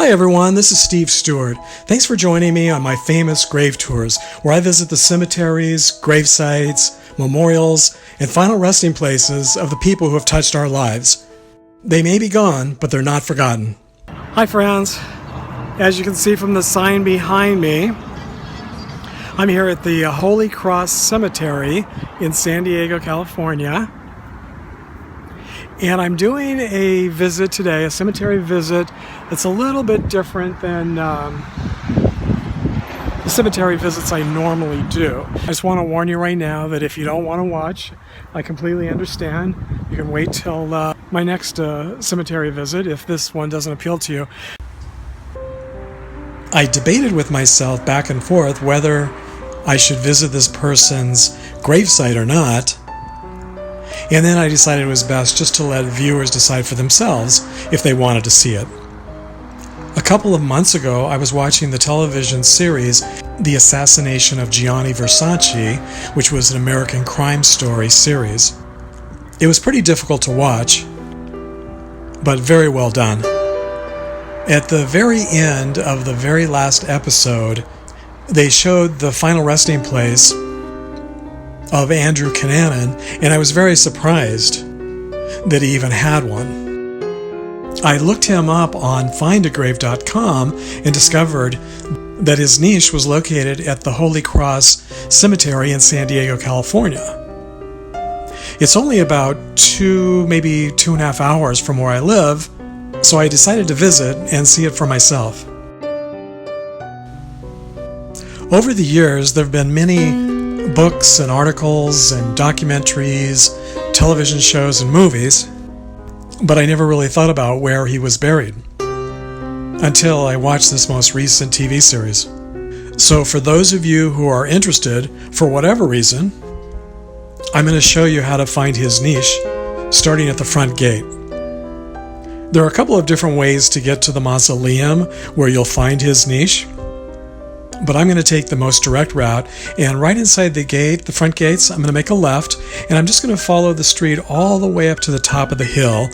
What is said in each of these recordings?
Hi everyone, this is Steve Stewart. Thanks for joining me on my famous grave tours, where I visit the cemeteries, grave sites, memorials, and final resting places of the people who have touched our lives. They may be gone, but they're not forgotten. Hi friends. As you can see from the sign behind me, I'm here at the Holy Cross Cemetery in San Diego, California. And I'm doing a visit today, a cemetery visit that's a little bit different than the cemetery visits I normally do. I just want to warn you right now that if you don't want to watch, I completely understand. You can wait till my next cemetery visit if this one doesn't appeal to you. I debated with myself back and forth whether I should visit this person's gravesite or not. And then I decided it was best just to let viewers decide for themselves if they wanted to see it. A couple of months ago, I was watching the television series The Assassination of Gianni Versace, which was an American crime story series. It was pretty difficult to watch, but very well done. At the very end of the very last episode, they showed the final resting place of Andrew Cunanan, and I was very surprised that he even had one. I looked him up on findagrave.com and discovered that his niche was located at the Holy Cross Cemetery in San Diego, California. It's only about maybe 2.5 hours from where I live, so I decided to visit and see it for myself. Over the years, there have been many books and articles and documentaries, television shows and movies, but I never really thought about where he was buried until I watched this most recent TV series. So for those of you who are interested, for whatever reason, I'm going to show you how to find his niche, starting at the front gate. There are a couple of different ways to get to the mausoleum where you'll find his niche, but I'm going to take the most direct route, and right inside the gate, the front gates, I'm going to make a left, and I'm just going to follow the street all the way up to the top of the hill,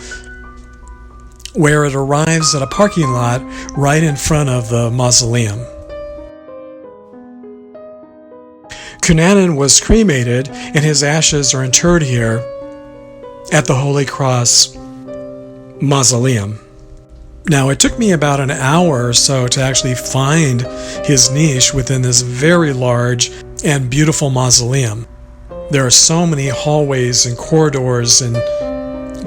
where it arrives at a parking lot right in front of the mausoleum. Cunanan was cremated, and his ashes are interred here at the Holy Cross Mausoleum. Now, it took me about an hour or so to actually find his niche within this very large and beautiful mausoleum. There are so many hallways and corridors and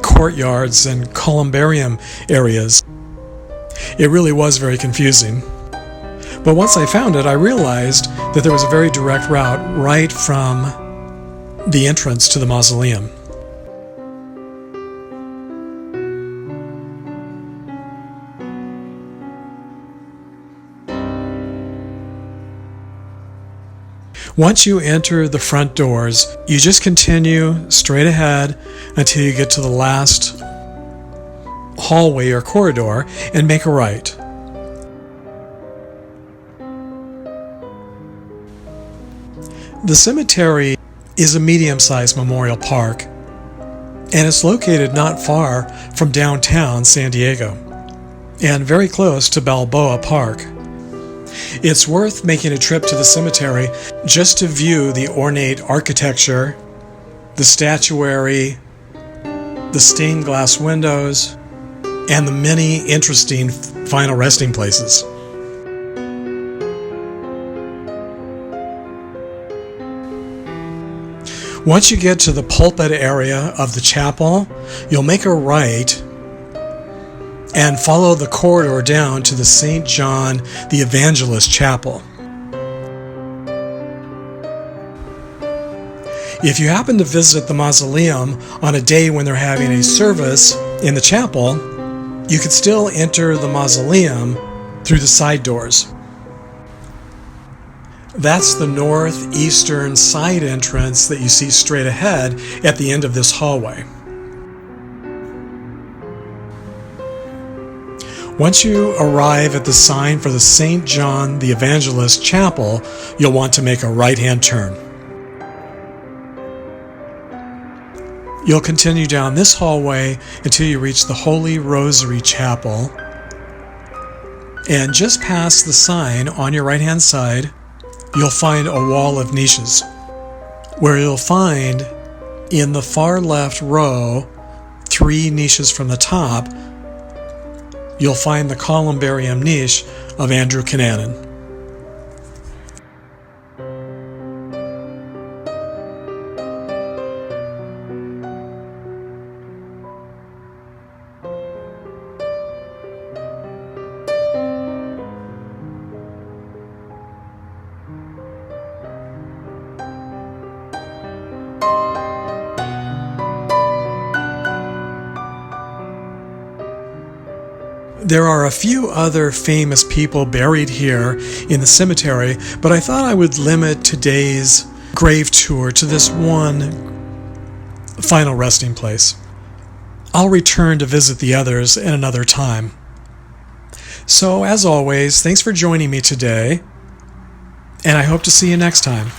courtyards and columbarium areas. It really was very confusing. But once I found it, I realized that there was a very direct route right from the entrance to the mausoleum. Once you enter the front doors, you just continue straight ahead until you get to the last hallway or corridor and make a right. The cemetery is a medium-sized memorial park, and it's located not far from downtown San Diego and very close to Balboa Park. It's worth making a trip to the cemetery just to view the ornate architecture, the statuary, the stained glass windows, and the many interesting final resting places. Once you get to the pulpit area of the chapel, you'll make a right and follow the corridor down to the St. John the Evangelist chapel. If you happen to visit the mausoleum on a day when they're having a service in the chapel, you could still enter the mausoleum through the side doors. That's the northeastern side entrance that you see straight ahead at the end of this hallway. Once you arrive at the sign for the St. John the Evangelist Chapel, you'll want to make a right-hand turn. You'll continue down this hallway until you reach the Holy Rosary Chapel, And just past the sign on your right-hand side, you'll find a wall of niches, where you'll find in the far left row, 3 niches from the top, you'll find the columbarium niche of Andrew Cunanan. There are a few other famous people buried here in the cemetery, but I thought I would limit today's grave tour to this one final resting place. I'll return to visit the others at another time. So, as always, thanks for joining me today, and I hope to see you next time.